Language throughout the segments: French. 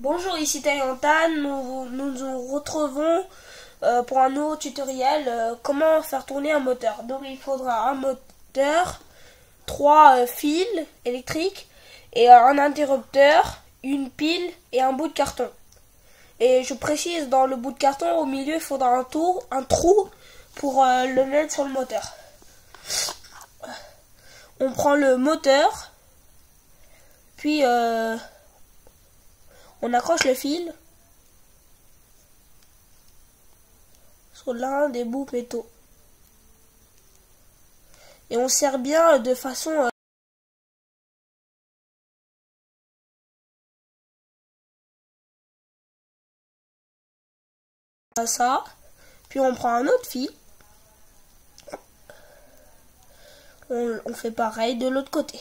Bonjour, ici Tayantan, nous nous retrouvons pour un nouveau tutoriel comment faire tourner un moteur. Donc il faudra un moteur, 3 fils électriques et un interrupteur, une pile et un bout de carton. Et je précise, dans le bout de carton au milieu il faudra un trou pour le mettre sur le moteur. On prend le moteur, puis on accroche le fil sur l'un des bouts métaux. Et on serre bien de façon à ça. Puis on prend un autre fil. On fait pareil de l'autre côté.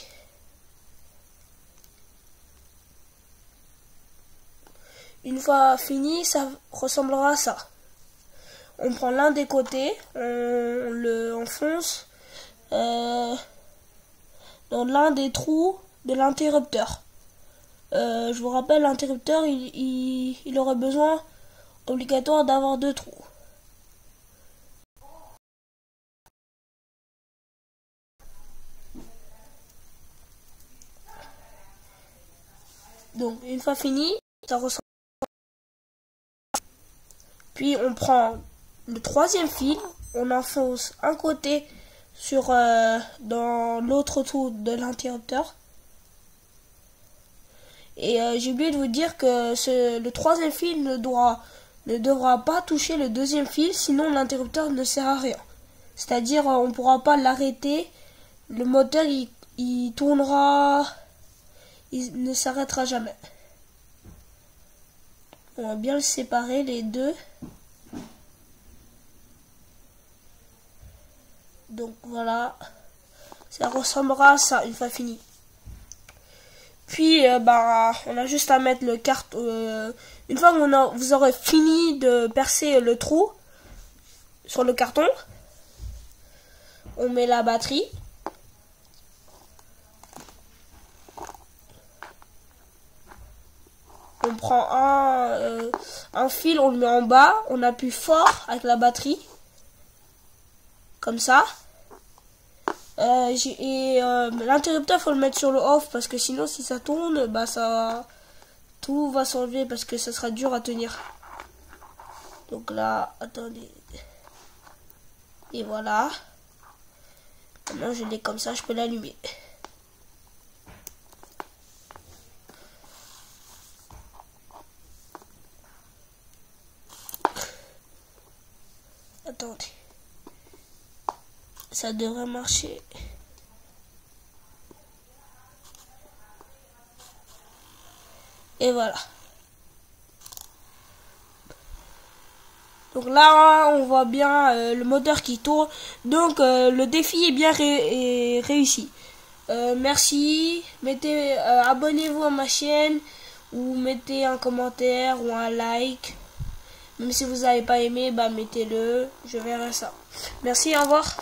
Une fois fini, ça ressemblera à ça. On prend l'un des côtés, on le enfonce dans l'un des trous de l'interrupteur. Je vous rappelle, l'interrupteur, il aurait besoin obligatoire d'avoir 2 trous. Donc, une fois fini, ça ressemble. Puis on prend le 3e fil, on enfonce un côté dans l'autre trou de l'interrupteur. Et j'ai oublié de vous dire que le 3e fil ne devra pas toucher le 2e fil, sinon l'interrupteur ne sert à rien. C'est-à-dire on ne pourra pas l'arrêter, le moteur il tournera, il ne s'arrêtera jamais. On va bien le séparer les deux. Donc voilà, ça ressemblera à ça une fois fini. Puis on a juste à mettre le carton. Une fois que vous aurez fini de percer le trou sur le carton, on met la batterie. On prend un fil, on le met en bas, on appuie fort avec la batterie, comme ça. L'interrupteur, faut le mettre sur le off parce que sinon, si ça tourne, tout va s'enlever parce que ça sera dur à tenir. Donc là, attendez. Et voilà. Maintenant, je l'ai comme ça, je peux l'allumer. Attendez. Ça devrait marcher. Et voilà. Donc là, on voit bien le moteur qui tourne. Donc le défi est bien réussi. Merci. Abonnez-vous à ma chaîne ou mettez un commentaire ou un like. Même si vous n'avez pas aimé, mettez-le. Je verrai ça. Merci, au revoir.